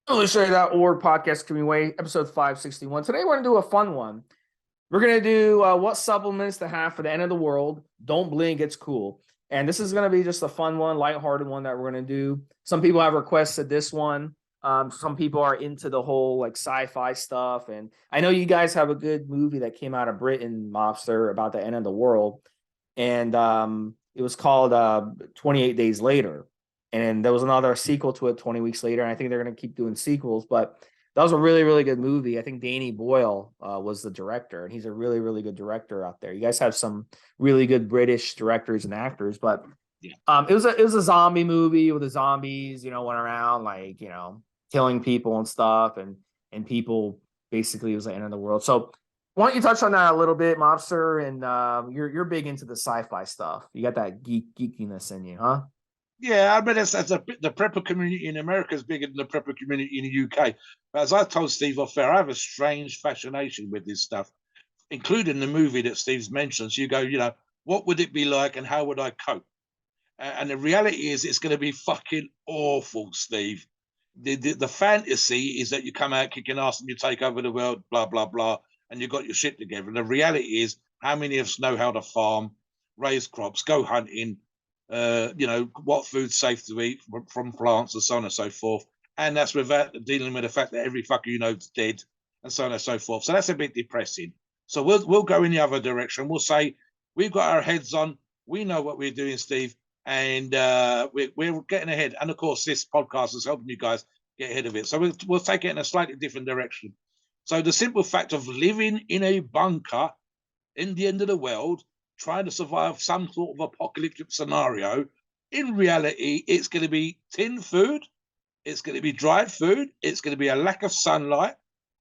Evolutionary.org podcast coming way, episode 561. Today we're going to do a fun one. We're going to do what supplements to have for the end of the world. Don't blink, it's cool. And this is going to be just a fun one, lighthearted one that we're going to do. Some people have requested this one. Some people are into the whole like sci-fi stuff. And I know you guys have a good movie that came out of Britain, Mobster, about the end of the world. And it was called 28 Days Later. And there was another sequel to it 20 weeks later. And I think they're going to keep doing sequels. But that was a really, really good movie. I think Danny Boyle was the director, and he's a really, really good director out there. You guys have some really good British directors and actors, but Yeah. it was a zombie movie with the zombies, went around like killing people and stuff, and people basically it was the end of the world. So why don't you touch on that a little bit, Mobster? And you're big into the sci-fi stuff. You got that geekiness in you, huh? Yeah, I mean, the prepper community in America is bigger than the prepper community in the UK. But as I told Steve off air, I have a strange fascination with this stuff, including the movie that Steve's mentioned. So you go, what would it be like and how would I cope? And the reality is, it's going to be fucking awful, Steve. The fantasy is that you come out kicking ass and you take over the world, blah, blah, blah, and you got your shit together. And the reality is, how many of us know how to farm, raise crops, go hunting, what food's safe to eat from plants and so on and so forth. And that's without dealing with the fact that every fucker you know is dead and so on and so forth. So that's a bit depressing. So we'll go in the other direction. We'll say we've got our heads on. We know what we're doing, Steve, and we're getting ahead. And of course, this podcast is helping you guys get ahead of it. So we'll take it in a slightly different direction. So the simple fact of living in a bunker in the end of the world, trying to survive some sort of apocalyptic scenario, in reality, it's going to be tin food, it's going to be dried food, it's going to be a lack of sunlight.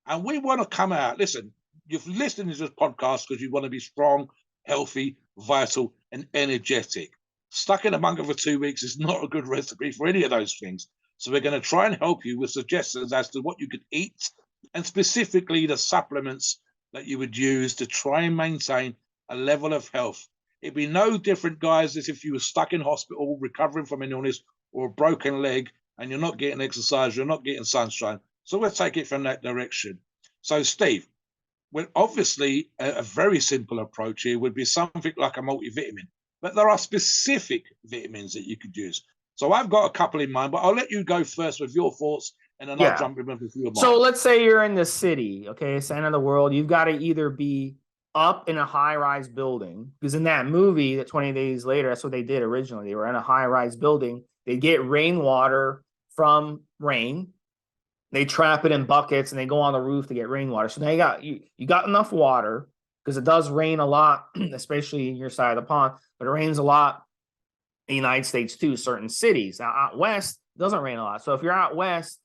And we want to come out. Listen, you've listened to this podcast because you want to be strong, healthy, vital, and energetic. Stuck in a bunker for 2 weeks is not a good recipe for any of those things. So we're going to try and help you with suggestions as to what you could eat and specifically the supplements that you would use to try and maintain a level of health. It'd be no different, guys, as if you were stuck in hospital recovering from an illness or a broken leg and you're not getting exercise, you're not getting sunshine. So we'll take it from that direction. So, Steve, well, obviously, a very simple approach here would be something like a multivitamin, but there are specific vitamins that you could use. So I've got a couple in mind, but I'll let you go first with your thoughts, and then I'll Yeah. jump in with a few of mine. So let's say you're in the city, okay, it's the end of the world. You've got to either be up in a high-rise building, because in that movie, that 20 Days Later, that's what they did originally. They were in a high-rise building. They get rainwater from rain. They trap it in buckets and they go on the roof to get rainwater. So now you got enough water because it does rain a lot, especially in your side of the pond, but it rains a lot in the United States too, certain cities. Now out west, it doesn't rain a lot. So if you're out west,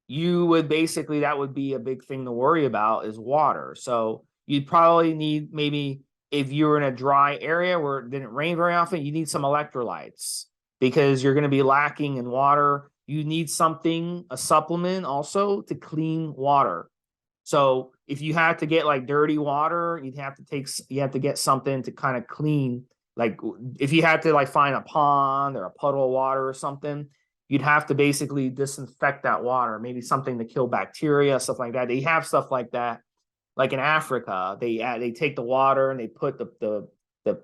you would basically that would be a big thing to worry about is water. So you'd probably need maybe if you're in a dry area where it didn't rain very often, you need some electrolytes because you're going to be lacking in water. You need something, a supplement also to clean water. So if you had to get like dirty water, you have to get something to kind of clean. Like if you had to like find a pond or a puddle of water or something, you'd have to basically disinfect that water, maybe something to kill bacteria, stuff like that. They have stuff like that. Like in Africa, they take the water and they put the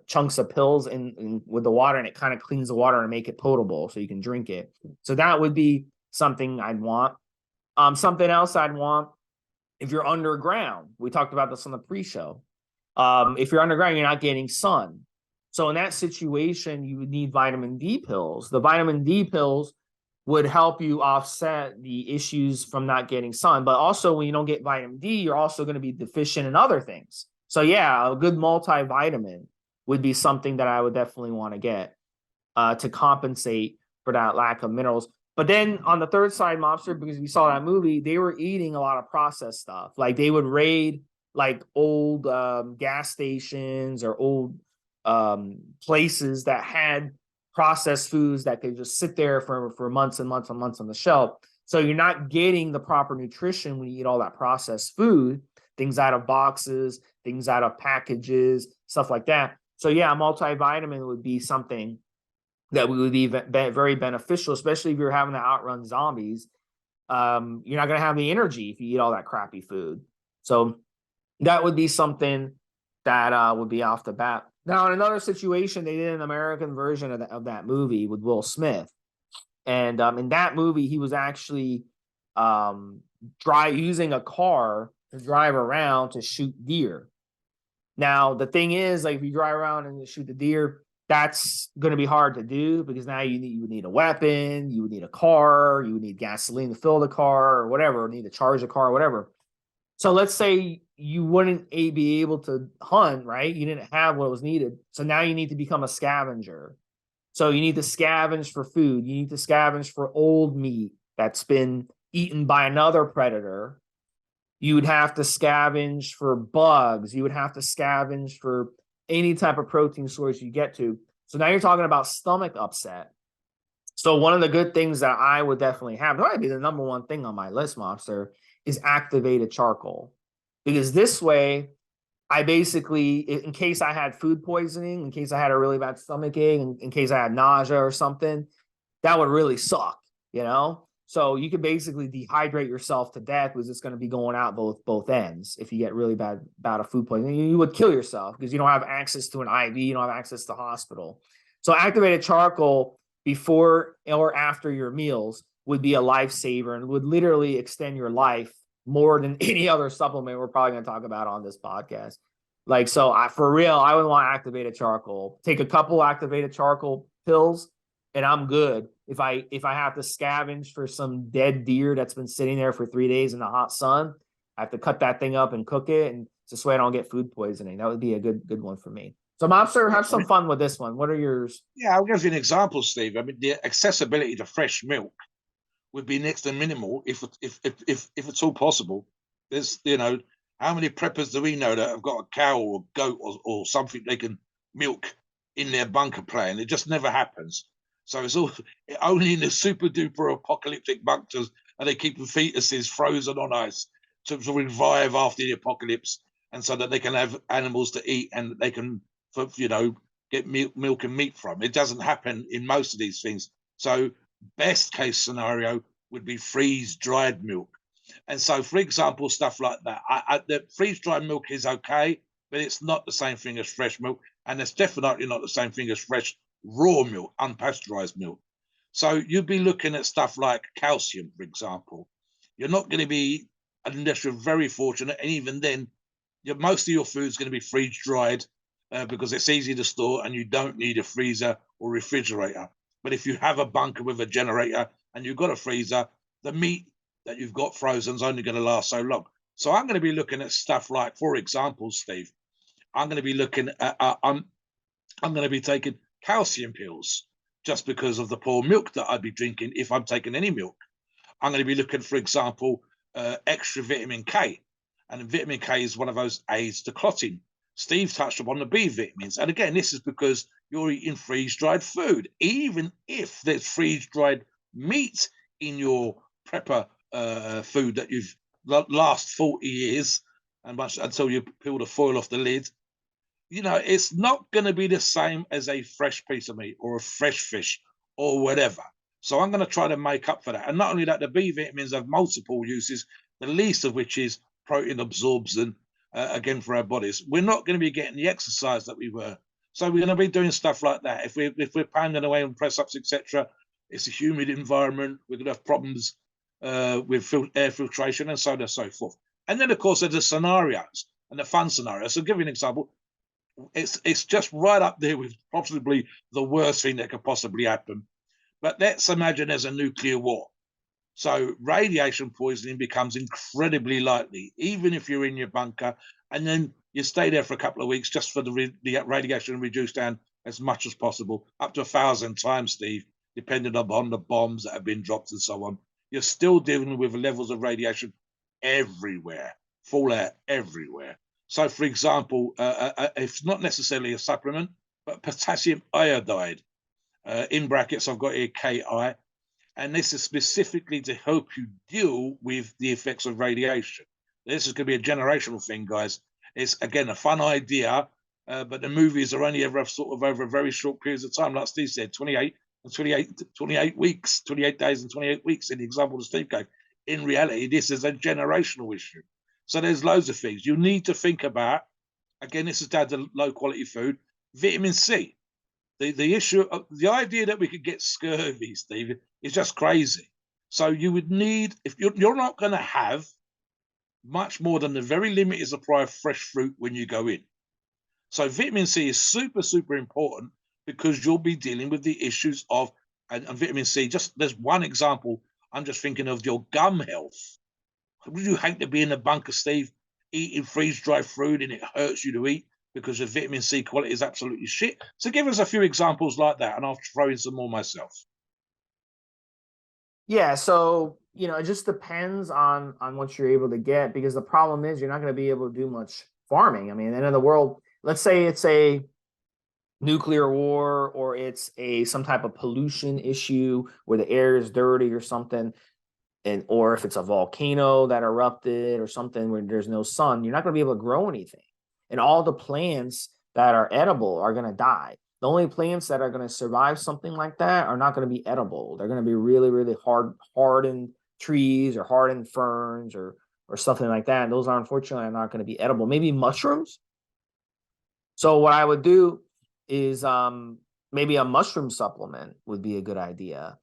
chunks of pills in with the water, and it kind of cleans the water and make it potable so you can drink it. So that would be something I'd want. Something else I'd want if you're underground. We talked about this on the pre-show. If you're underground, you're not getting sun. So in that situation, you would need vitamin D pills. The vitamin D pills would help you offset the issues from not getting sun. But also, when you don't get vitamin D, you're also going to be deficient in other things. So yeah, a good multivitamin would be something that I would definitely want to get to compensate for that lack of minerals. But then on the third side, Mobster, because we saw that movie, they were eating a lot of processed stuff. Like they would raid like old gas stations or old places that had processed foods that could just sit there for months and months and months on the shelf. So you're not getting the proper nutrition when you eat all that processed food, things out of boxes, things out of packages, stuff like that. So yeah, a multivitamin would be something that would be very beneficial, especially if you're having to outrun zombies. you're not going to have the energy if you eat all that crappy food. So that would be something that would be off the bat. Now, in another situation, they did an American version of that movie with Will Smith. And in that movie, he was actually using a car to drive around to shoot deer. Now, the thing is, like, if you drive around and shoot the deer, that's going to be hard to do because now you would need a weapon, you would need a car, you would need gasoline to fill the car or whatever, need to charge the car, or whatever. So let's say you wouldn't be able to hunt, right? You didn't have what was needed. So now you need to become a scavenger. So you need to scavenge for food. You need to scavenge for old meat that's been eaten by another predator. You would have to scavenge for bugs. You would have to scavenge for any type of protein source you get to. So now you're talking about stomach upset. So one of the good things that I would definitely have, that might be the number one thing on my list, Mobster, is activated charcoal. Because this way, I basically, in case I had food poisoning, in case I had a really bad stomach ache, in case I had nausea or something, that would really suck, you know? So you could basically dehydrate yourself to death because it's going to be going out both ends. If you get really bad of food poisoning, you would kill yourself because you don't have access to an IV, you don't have access to hospital. So activated charcoal before or after your meals would be a lifesaver and would literally extend your life more than any other supplement we're probably going to talk about on this podcast. Like, so for real, I would want activated charcoal. Take a couple activated charcoal pills and I'm good. If I have to scavenge for some dead deer that's been sitting there for 3 days in the hot sun, I have to cut that thing up and cook it, and this way I don't get food poisoning. That would be a good one for me. So, Mobster, have some fun with this one. What are yours? Yeah, I'll give you an example, Steve. I mean, the accessibility to fresh milk would be next to minimal if it's all possible. There's, how many preppers do we know that have got a cow or a goat or something they can milk in their bunker plan? It just never happens. So it's all only in the super duper apocalyptic bunkers, and they keep the fetuses frozen on ice to revive after the apocalypse, and so that they can have animals to eat and they can, get milk and meat from. It doesn't happen in most of these things. So best case scenario would be freeze dried milk. And so, for example, stuff like that. The freeze dried milk is okay, but it's not the same thing as fresh milk, and it's definitely not the same thing as fresh raw milk, unpasteurized milk. So you'd be looking at stuff like calcium, for example. You're not going to be, unless you're very fortunate, and even then, most of your food is going to be freeze dried because it's easy to store and you don't need a freezer or refrigerator. But if you have a bunker with a generator and you've got a freezer, the meat that you've got frozen is only going to last so long. So I'm going to be looking at stuff like, for example, Steve, I'm going to be looking at, I'm going to be taking calcium pills just because of the poor milk that I'd be drinking if I'm taking any milk. I'm going to be looking, for example, extra vitamin K. And vitamin K is one of those aids to clotting. Steve touched upon the B vitamins. And again, this is because you're eating freeze-dried food. Even if there's freeze-dried meat in your prepper food that you've last 40 years, and much until you peel the foil off the lid, it's not going to be the same as a fresh piece of meat or a fresh fish or whatever. So I'm going to try to make up for that. And not only that, the B vitamins have multiple uses, the least of which is protein absorption, again, for our bodies. We're not going to be getting the exercise that we were. So we're going to be doing stuff like that. If we're pounding away on press-ups, etc., it's a humid environment. We're going to have problems with air filtration and so on and so forth. And then, of course, there's the scenarios and the fun scenarios. So I'll give you an example. It's just right up there with possibly the worst thing that could possibly happen. But let's imagine there's a nuclear war. So radiation poisoning becomes incredibly likely, even if you're in your bunker, and then you stay there for a couple of weeks just for the radiation reduced down as much as possible, up to 1,000 times, Steve, depending upon the bombs that have been dropped and so on. You're still dealing with levels of radiation everywhere, fallout everywhere. So, for example, it's not necessarily a supplement, but potassium iodide, in brackets, I've got here Ki, and this is specifically to help you deal with the effects of radiation. This is going to be a generational thing, guys. It's, again, a fun idea, but the movies are only ever sort of over a very short periods of time. Like Steve said, 28 weeks, 28 days and 28 weeks in the example that Steve gave. in reality, this is a generational issue. So there's loads of things you need to think about. Again, this is down to low quality food. Vitamin C. The issue, the idea that we could get scurvy, Steve, is just crazy. So you would need, if you're not going to have much more than the very limited supply of fresh fruit when you go in. So vitamin C is super, super important because you'll be dealing with the issues of, and vitamin C, just there's one example, I'm just thinking of your gum health. Would you hate to be in the bunker, Steve, eating freeze-dried fruit and it hurts you to eat because the vitamin C quality is absolutely shit? So give us a few examples like that, and I'll throw in some more myself. Yeah, so it just depends on what you're able to get, because the problem is you're not going to be able to do much farming. I mean, at the end of the world, let's say it's a nuclear war, or it's a some type of pollution issue where the air is dirty or something, and or if it's a volcano that erupted or something where there's no sun, you're not going to be able to grow anything. And all the plants that are edible are going to die. The only plants that are going to survive something like that are not going to be edible. They're going to be really, really hardened trees or hardened ferns or something like that. And those are unfortunately not going to be edible. Maybe mushrooms. So what I would do is maybe a mushroom supplement would be a good idea.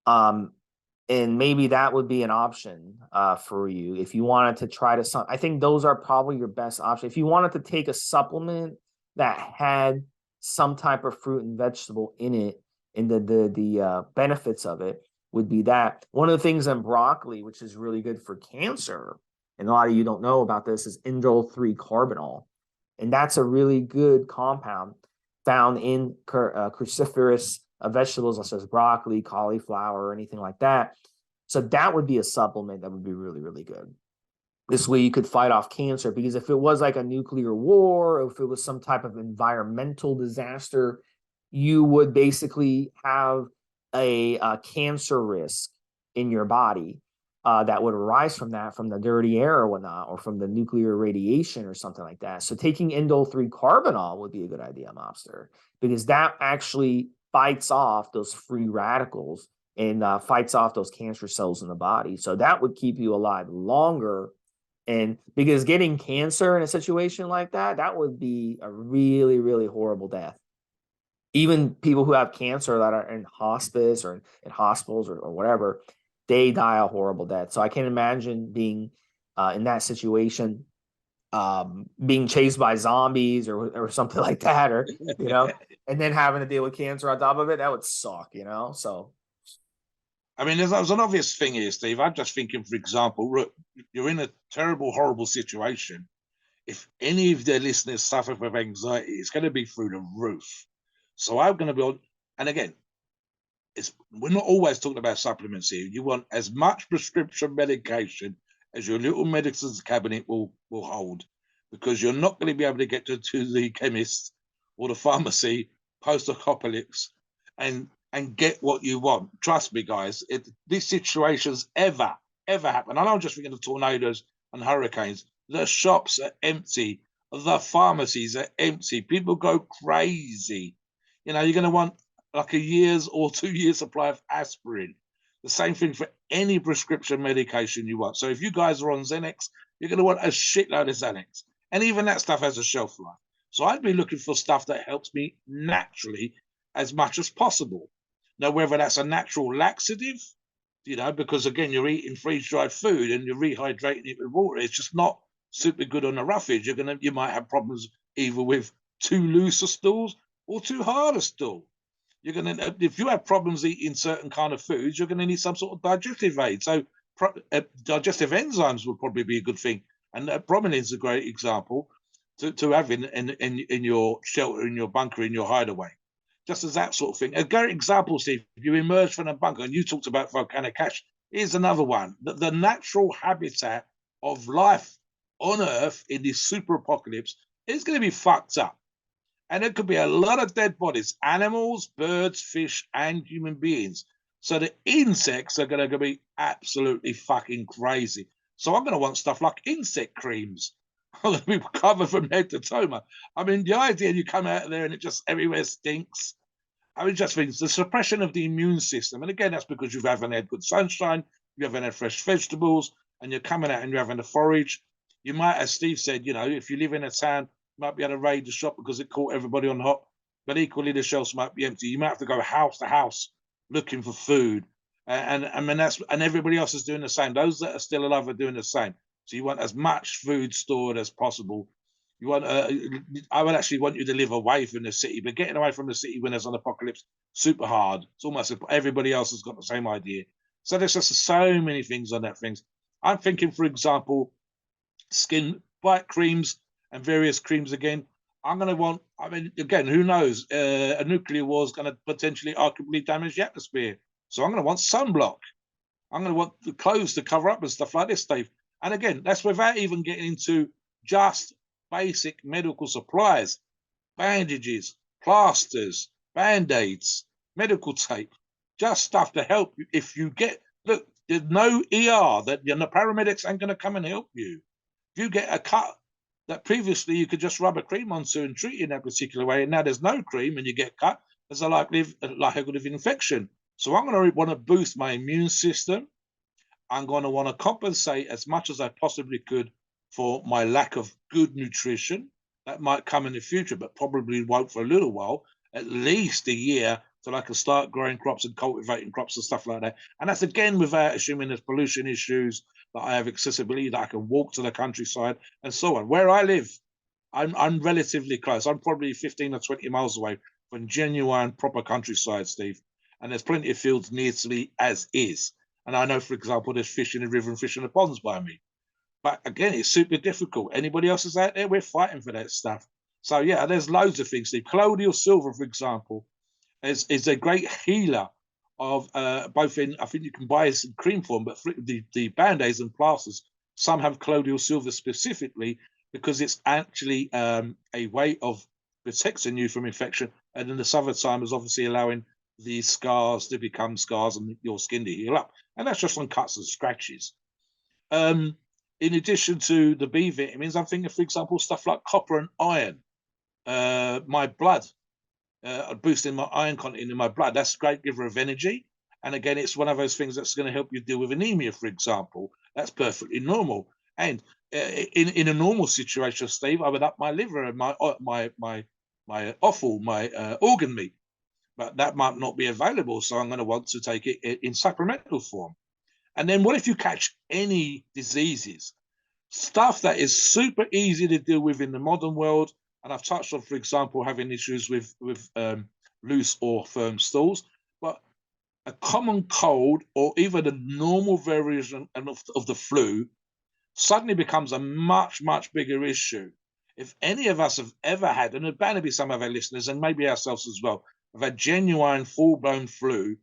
And maybe that would be an option for you if you wanted to try to. I think those are probably your best option. If you wanted to take a supplement that had some type of fruit and vegetable in it, and the benefits of it would be that. One of the things in broccoli, which is really good for cancer, and a lot of you don't know about this, is indole 3 carbinol, and that's a really good compound found in cruciferous vegetables such as broccoli, cauliflower, or anything like that. So that would be a supplement that would be really, really good. This way you could fight off cancer, because if it was like a nuclear war, or if it was some type of environmental disaster, you would basically have a cancer risk in your body that would arise from that, from the dirty air or whatnot, or from the nuclear radiation or something like that. So taking indole 3 carbinol would be a good idea, Mobster, because that actually fights off those free radicals and fights off those cancer cells in the body. So that would keep you alive longer. And because getting cancer in a situation like that, that would be a really, really horrible death. Even people who have cancer that are in hospice or in hospitals or whatever, they die a horrible death. So I can't imagine being in that situation, being chased by zombies or something like that, or and then having to deal with cancer on top of it. That would suck, So I mean, there's an obvious thing here, Steve. I'm just thinking, for example, look, you're in a terrible, horrible situation. If any of their listeners suffer from anxiety, it's going to be through the roof. So I'm going to be on, and again, we're not always talking about supplements here. You want as much prescription medication as your little medicines cabinet will hold, because you're not going to be able to get to the chemist or the pharmacy post-apocalypse and get what you want. Trust me, guys. These situations ever happen. And I'm just thinking of tornadoes and hurricanes. The shops are empty. The pharmacies are empty. People go crazy. You're going to want like a year's or 2 years supply of aspirin. The same thing for any prescription medication you want. So if you guys are on Xanax, you're going to want a shitload of Xanax. And even that stuff has a shelf life. So I'd be looking for stuff that helps me naturally as much as possible. Now, whether that's a natural laxative, because again, you're eating freeze-dried food and you're rehydrating it with water, it's just not super good on the roughage. You might have problems either with too loose a stools or too hard a stool. If you have problems eating certain kind of foods, you're going to need some sort of digestive aid. So digestive enzymes would probably be a good thing. And bromelain is a great example to have in your shelter, in your bunker, in your hideaway. Just as that sort of thing. A great example, Steve, if you emerge from a bunker, and you talked about volcanic ash, here's another one. The natural habitat of life on Earth in this super apocalypse is going to be fucked up. And there could be a lot of dead bodies, animals, birds, fish, and human beings. So the insects are going to be absolutely fucking crazy. So I'm going to want stuff like insect creams. I'm going to be covered from head to toe. I mean, the idea you come out of there and it just everywhere stinks. I mean, just things, the suppression of the immune system. And again, that's because you haven't had good sunshine, you haven't had fresh vegetables, and you're coming out and you're having a forage. You might, as Steve said, you know, if you live in a town, you might be able to raid the shop because it caught everybody on hop, but equally the shelves might be empty. You might have to go house to house looking for food. And I mean and everybody else is doing the same. Those that are still alive are doing the same. So you want as much food stored as possible. You want I would actually want you to live away from the city, but getting away from the city when there's an apocalypse, super hard. It's almost everybody else has got the same idea. So there's just so many things on that things. I'm thinking, for example, skin bite creams and various creams again. I'm going to want, I mean, again, who knows? A nuclear war is going to potentially arguably damage the atmosphere. So I'm going to want sunblock. I'm going to want the clothes to cover up and stuff like this, Dave. And again, that's without even getting into just basic medical supplies, bandages, plasters, band-aids, medical tape, just stuff to help you. If you get, look, there's no ER that the paramedics ain't going to come and help you. If you get a cut that previously you could just rub a cream onto and treat in that particular way, and now there's no cream and you get cut, there's a likelihood of infection. So I'm going to want to boost my immune system. I'm going to want to compensate as much as I possibly could for my lack of good nutrition. That might come in the future, but probably won't for a little while, at least a year, till I can start growing crops and cultivating crops and stuff like that. And that's again without assuming there's pollution issues, that I have accessibility, that I can walk to the countryside and so on. Where I live, I'm relatively close. I'm probably 15 or 20 miles away from genuine proper countryside, Steve. And there's plenty of fields near to me as is. And I know, for example, there's fish in the river and fish in the ponds by me. But again, it's super difficult. Anybody else is out there, we're fighting for that stuff. So yeah, there's loads of things. The colloidal silver, for example, is a great healer of both in, I think you can buy it in cream form, but the band-aids and plasters, some have colloidal silver specifically because it's actually a way of protecting you from infection. And in the summertime is obviously allowing the scars to become scars and your skin to heal up. And that's just on cuts and scratches. In addition to the B vitamins, I'm thinking, for example, stuff like copper and iron. My blood, boosting my iron content in my blood. That's a great giver of energy. And again, it's one of those things that's going to help you deal with anemia, for example. That's perfectly normal. And in a normal situation, Steve, I would up my liver and my offal, my organ meat. But that might not be available. So I'm going to want to take it in supplemental form. And then what if you catch any diseases? Stuff that is super easy to deal with in the modern world. And I've touched on, for example, having issues with loose or firm stools. But a common cold or even a normal variation of the flu suddenly becomes a much, much bigger issue. If any of us have ever had, and there's bound to be some of our listeners and maybe ourselves as well, have had genuine full-blown flu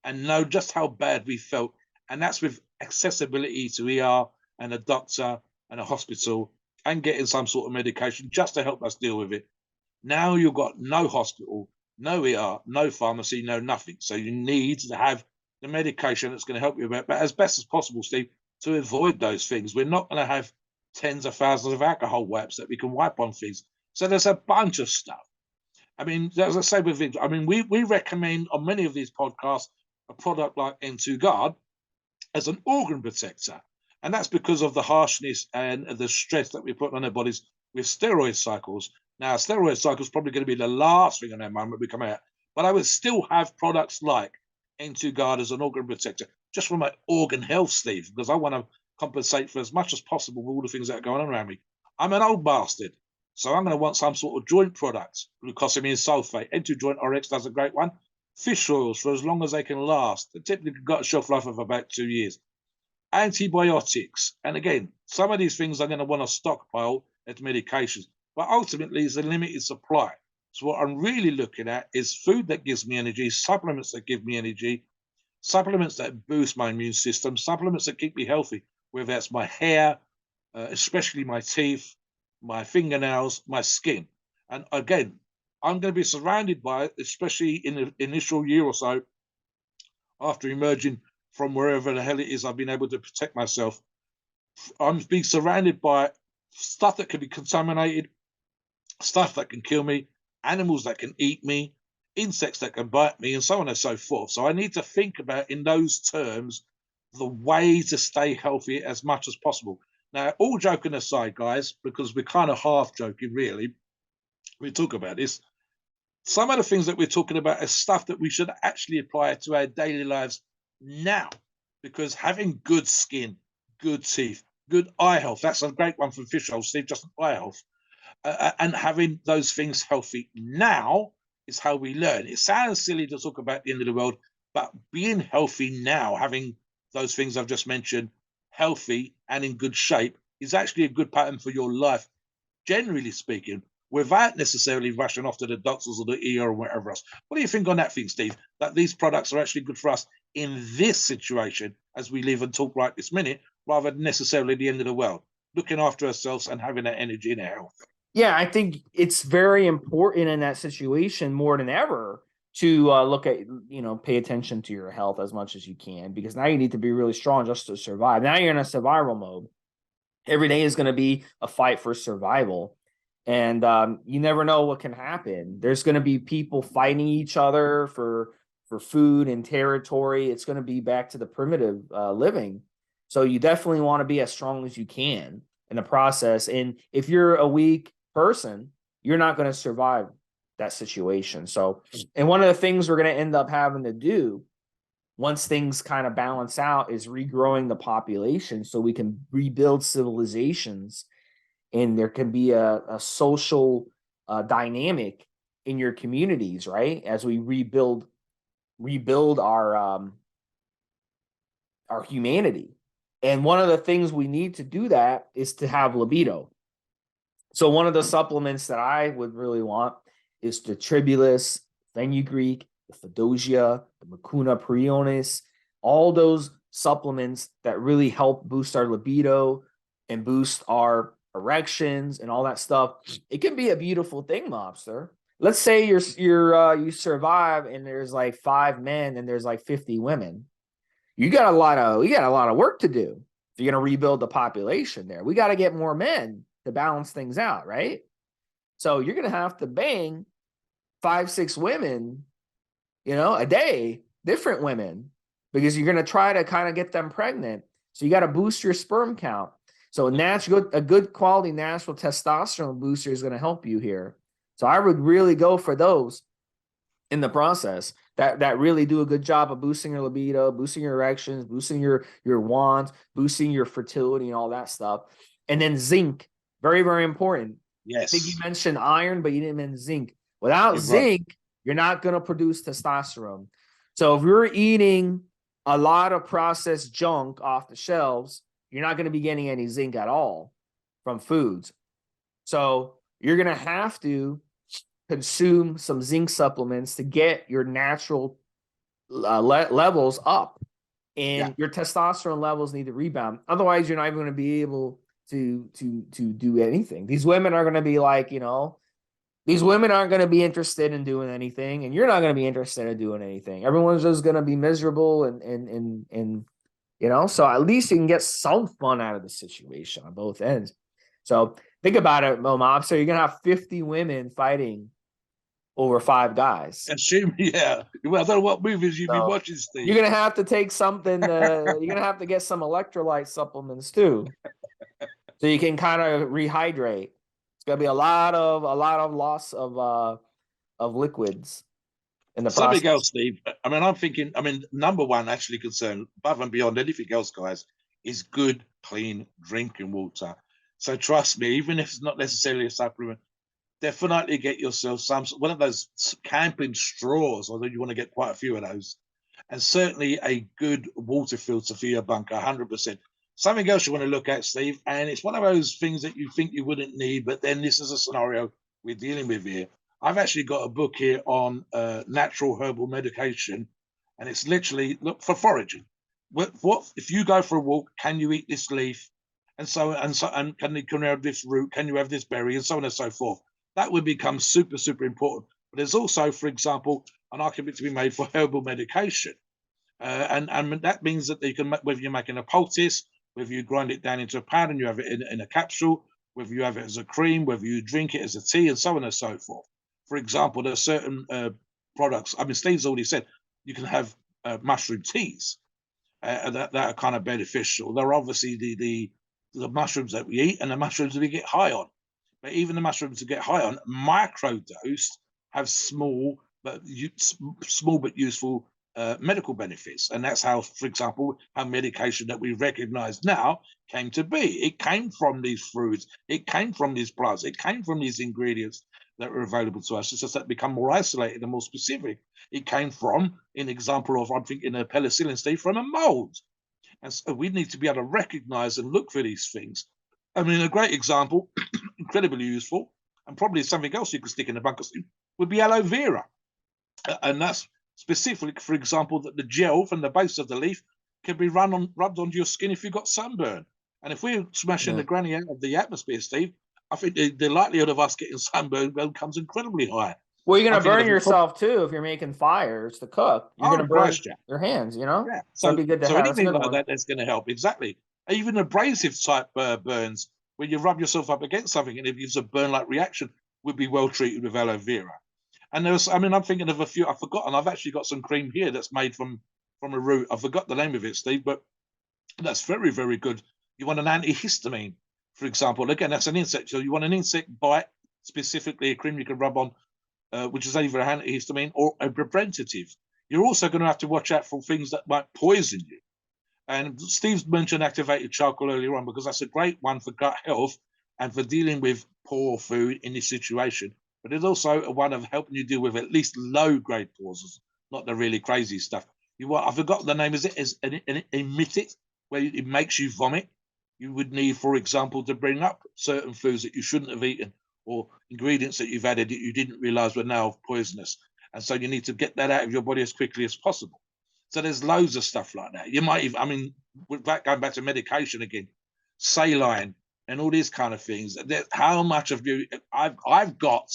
and know just how bad we felt, and that's with accessibility to ER and a doctor and a hospital and getting some sort of medication just to help us deal with it. Now you've got no hospital, no ER, no pharmacy, no nothing. So you need to have the medication that's going to help you with it. But as best as possible, Steve, to avoid those things. We're not going to have tens of thousands of alcohol wipes that we can wipe on things. So there's a bunch of stuff. I mean, as I say with things, I mean, we recommend on many of these podcasts a product like N2 Guard as an organ protector. And that's because of the harshness and the stress that we put on our bodies with steroid cycles. Now, steroid cycles probably going to be the last thing on our mind when we come out. But I would still have products like N2 Guard as an organ protector, just for my organ health, Steve, because I want to compensate for as much as possible with all the things that are going on around me. I'm an old bastard, so I'm going to want some sort of joint product, glucosamine sulfate. N2 Joint RX does a great one. Fish oils for as long as they can last. They typically got a shelf life of about 2 years. Antibiotics. And again, some of these things I'm going to want to stockpile as medications, but ultimately it's a limited supply. So what I'm really looking at is food that gives me energy, supplements that give me energy, supplements that boost my immune system, supplements that keep me healthy, whether that's my hair, especially my teeth, my fingernails, my skin. And again, I'm going to be surrounded by, especially in the initial year or so, after emerging from wherever the hell it is I've been able to protect myself, I'm being surrounded by stuff that can be contaminated, stuff that can kill me, animals that can eat me, insects that can bite me, and so on and so forth. So I need to think about in those terms the way to stay healthy as much as possible. Now, all joking aside, guys, because we're kind of half joking, really, we talk about this. Some of the things that we're talking about is stuff that we should actually apply to our daily lives now, because having good skin, good teeth, good eye health, that's a great one for fish health, Steve, just eye health. And having those things healthy now is how we learn. It sounds silly to talk about the end of the world, but being healthy now, having those things I've just mentioned healthy and in good shape, is actually a good pattern for your life, generally speaking, without necessarily rushing off to the doctors or the ER or whatever else. What do you think on that thing, Steve? That these products are actually good for us in this situation as we live and talk right this minute, rather than necessarily the end of the world, looking after ourselves and having that energy and our health. Yeah, I think it's very important in that situation more than ever to look at, pay attention to your health as much as you can, because now you need to be really strong just to survive. Now you're in a survival mode. Every day is going to be a fight for survival. And you never know what can happen. There's going to be people fighting each other for food and territory. It's going to be back to the primitive living. So you definitely want to be as strong as you can in the process. And if you're a weak person, you're not going to survive that situation. So, and one of the things we're going to end up having to do once things kind of balance out is regrowing the population so we can rebuild civilizations, and there can be a social dynamic in your communities, right? As we rebuild our humanity. And one of the things we need to do that is to have libido. So one of the supplements that I would really want is the tribulus, fenugreek, the fedosia, the mucuna prionis, all those supplements that really help boost our libido and boost our erections and all that stuff. It can be a beautiful thing, Mobster. Let's say you survive and there's like 5 men and there's like 50 women. You got a lot of work to do if you're going to rebuild the population there. We got to get more men to balance things out, right? So you're going to have to bang 5, 6 women, a day, different women, because you're going to try to kind of get them pregnant. So you got to boost your sperm count. So a good quality natural testosterone booster is going to help you here. So I would really go for those in the process that really do a good job of boosting your libido, boosting your erections, boosting your wands, boosting your fertility and all that stuff. And then zinc, very, very important. Yes. I think you mentioned iron, but you didn't mention zinc. Without zinc, you're not going to produce testosterone. So if you're eating a lot of processed junk off the shelves, you're not going to be getting any zinc at all from foods. So you're going to have to consume some zinc supplements to get your natural levels up, and your testosterone levels need to rebound. Otherwise, you're not even going to be able to do anything. These women are going to be like, these women aren't going to be interested in doing anything, and you're not going to be interested in doing anything. Everyone's just going to be miserable and so at least you can get some fun out of the situation on both ends. So think about it, Mobster. So you're going to have 50 women fighting over 5 guys. Yeah. Well, I don't know what movies you've been watching, Steve. You're going to have to take something, you're going to have to get some electrolyte supplements too. So you can kind of rehydrate. It's going to be a lot of loss of liquids in the process. Something else, Steve. I'm thinking, number one actually concern, above and beyond anything else, guys, is good, clean drinking water. So trust me, even if it's not necessarily a supplement, definitely get yourself one of those camping straws, although you want to get quite a few of those, and certainly a good water filter for your bunker, 100%. Something else you want to look at, Steve, and it's one of those things that you think you wouldn't need, but then this is a scenario we're dealing with here. I've actually got a book here on natural herbal medication, and it's literally, look, for foraging. What if you go for a walk, can you eat this leaf? And can you have this root? Can you have this berry? And so on and so forth. That would become super, super important. But there's also, for example, an argument to be made for herbal medication. And that means that you can, whether you're making a poultice, whether you grind it down into a powder and you have it in a capsule, whether you have it as a cream, whether you drink it as a tea, and so on and so forth. For example, there are certain products. Steve's already said you can have mushroom teas. that are kind of beneficial. They're obviously the mushrooms that we eat and the mushrooms that we get high on. But even the mushrooms we get high on, microdosed, have small but useful medical benefits. And that's how, for example, how medication that we recognize now came to be. It came from these fruits, it came from these plants, it came from these ingredients that were available to us. It's just that become more isolated and more specific. It came from, an example of, I'm thinking of penicillin, Steve, from a mold. And so we need to be able to recognize and look for these things. I mean, a great example, incredibly useful, and probably something else you could stick in the bunker would be aloe vera. And that's specifically, for example, that the gel from the base of the leaf can be rubbed onto your skin if you've got sunburn. And if we're smashing the granny out of the atmosphere, Steve, I think the likelihood of us getting sunburn becomes incredibly high. Well, you're going to burn yourself too if you're making fires to cook. You're going to burn your hands, you know? Yeah. So it'd be good to have. Anything like that that's going to help. Exactly. Even abrasive type burns, when you rub yourself up against something and it gives a burn-like reaction, would be well treated with aloe vera. And there's, I mean, I'm thinking of a few, I've forgotten. I've actually got some cream here that's made from a root. I forgot the name of it, Steve, but that's very, very good. You want an antihistamine, for example. Again, that's an insect. So you want an insect bite, specifically a cream you can rub on, which is either an antihistamine or a preventative. You're also going to have to watch out for things that might poison you. And Steve's mentioned activated charcoal earlier on, because that's a great one for gut health and for dealing with poor food in this situation. But it's also a one of helping you deal with at least low-grade poisons, not the really crazy stuff. I forgot the name. Is it as an emetic, where it makes you vomit? You would need, for example, to bring up certain foods that you shouldn't have eaten, or ingredients that you've added that you didn't realize were now poisonous. And so you need to get that out of your body as quickly as possible. So there's loads of stuff like that. You might even, I mean, with that, going back to medication again, saline and all these kind of things. How much of you, I've got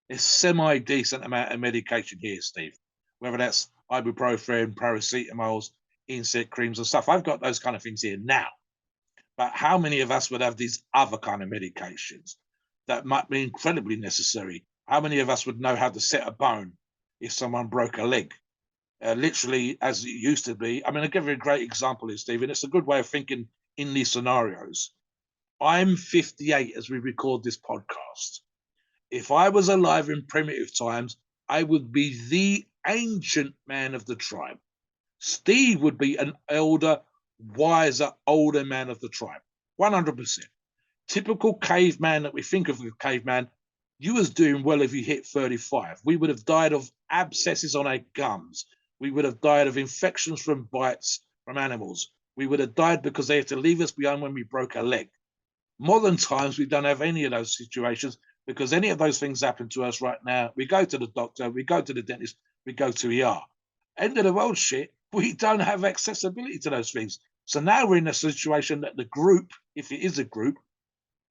a semi-decent amount of medication here, Steve, whether that's ibuprofen, paracetamols, insect creams and stuff. I've got those kind of things here now. But how many of us would have these other kind of medications that might be incredibly necessary? How many of us would know how to set a bone if someone broke a leg? Literally, as it used to be. I mean, I'll give you a great example here, Steve, and it's a good way of thinking in these scenarios. I'm 58 as we record this podcast. If I was alive in primitive times, I would be the ancient man of the tribe. Steve would be an elder, wiser, older man of the tribe. 100%. Typical caveman that we think of with caveman, you was doing well if you hit 35. We would have died of abscesses on our gums. We would have died of infections from bites from animals. We would have died because they had to leave us behind when we broke a leg. Modern times, we don't have any of those situations, because any of those things happen to us right now. We go to the doctor, we go to the dentist, we go to ER. End of the world shit, we don't have accessibility to those things. So now we're in a situation that the group, if it is a group,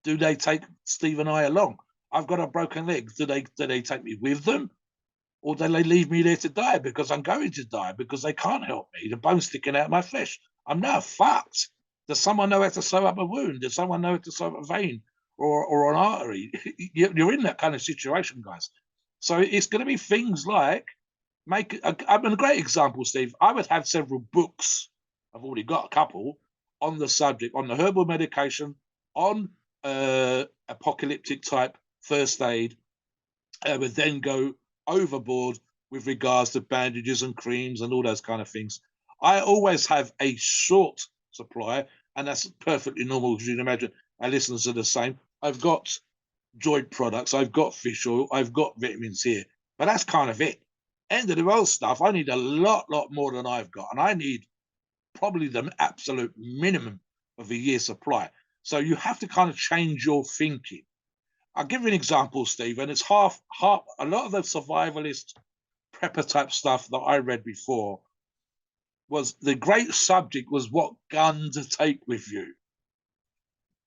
do they take Steve and I along? I've got a broken leg. Do they take me with them? Or do they leave me there to die because I'm going to die, because they can't help me? The bone's sticking out of my flesh. I'm now fucked. Does someone know how to sew up a wound? Does someone know how to sew up a vein or an artery? You're in that kind of situation, guys. So it's going to be things like, I'm a great example, Steve. I would have several books. I've already got a couple on the subject, on the herbal medication, on apocalyptic type first aid. I would then go overboard with regards to bandages and creams and all those kind of things. I always have a short supply, and that's perfectly normal, because you can imagine our listeners are the same. I've got joint products, I've got fish oil, I've got vitamins here, but that's kind of it. End of the world stuff, I need a lot more than I've got, and I need probably the absolute minimum of a year's supply. So you have to kind of change your thinking. I'll give you an example, Steve, and it's half. A lot of the survivalist prepper type stuff that I read before was, the great subject was what gun to take with you.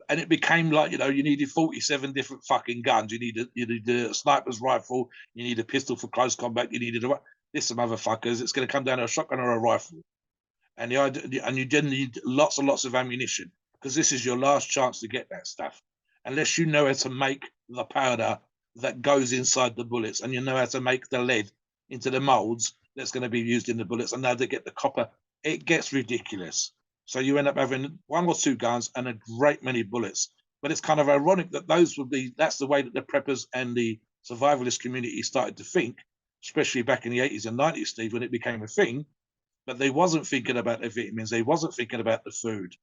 And it became like, you needed 47 different fucking guns. You need a sniper's rifle. You need a pistol for close combat. You needed listen, motherfuckers, it's going to come down to a shotgun or a rifle. And you then need lots and lots of ammunition, because this is your last chance to get that stuff. Unless you know how to make the powder that goes inside the bullets, and you know how to make the lead into the molds that's going to be used in the bullets, and how to get the copper it gets ridiculous. So you end up having 1 or 2 guns and a great many bullets. But it's kind of ironic that that's the way that the preppers and the survivalist community started to think, especially back in the 80s and 90s, Steve, when it became a thing. But they wasn't thinking about the vitamins. They wasn't thinking about the food.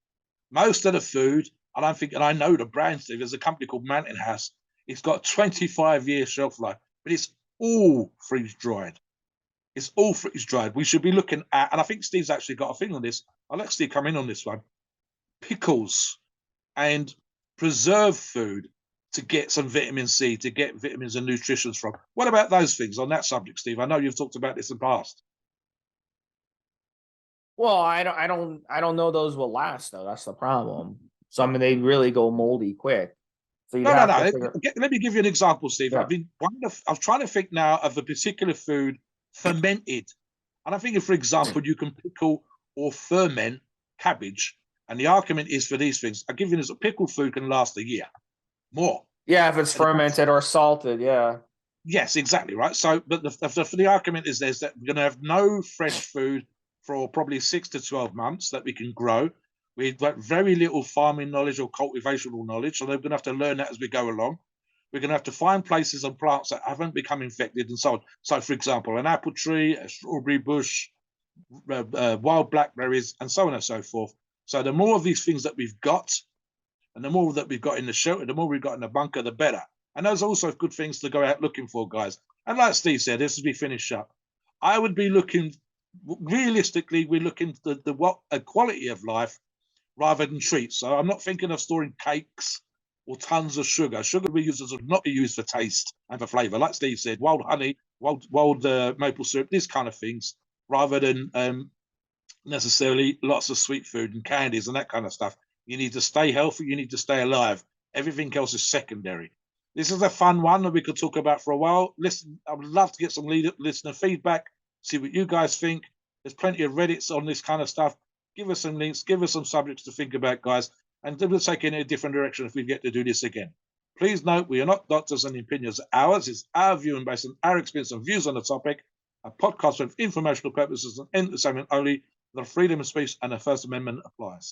Most of the food, and I'm thinking, I know the brand, Steve, there's a company called Mountain House. It's got 25-year shelf life, but it's all freeze dried. It's all freeze dried. We should be looking at, and I think Steve's actually got a thing on this. I'll let Steve come in on this one. Pickles and preserved food to get some vitamin C, to get vitamins and nutrition from. What about those things on that subject, Steve? I know you've talked about this in the past. Well, I don't know those will last though. That's the problem. So I mean, they really go moldy quick. So you'd No, no, have no. to figure. Let me give you an example, Steve. Yeah. I'm trying to think now of a particular food fermented. And I'm thinking, for example, you can pickle or ferment cabbage. And the argument is for these things, I give you this: a pickled food can last a year more. Yeah, if it's fermented or salted, yeah. Yes, exactly right. So, but the argument is that we're going to have no fresh food for probably 6 to 12 months that we can grow. We've got very little farming knowledge or cultivational knowledge, so they're going to have to learn that as we go along. We're going to have to find places and plants that haven't become infected and so on. So, for example, an apple tree, a strawberry bush, wild blackberries, and so on and so forth. So, the more of these things that we've got, and the more that we've got in the shelter, the more we've got in the bunker, the better. And those are also good things to go out looking for, guys. And like Steve said, this as we finish up, I would be looking, realistically, we're looking for what a quality of life rather than treats. So I'm not thinking of storing cakes or tons of sugar. Sugar we use should not be used for taste and for flavour. Like Steve said, wild honey, wild maple syrup, these kind of things, rather than necessarily lots of sweet food and candies and that kind of stuff. You need to stay healthy. You need to stay alive. Everything else is secondary. This is a fun one that we could talk about for a while. Listen, I would love to get some listener feedback, see what you guys think. There's plenty of Reddits on this kind of stuff. Give us some links, give us some subjects to think about, guys, and we'll take it in a different direction if we get to do this again. Please note, we are not doctors and opinions. Ours is our view and based on our experience and views on the topic. A podcast for informational purposes and entertainment only. The freedom of speech and the First Amendment applies.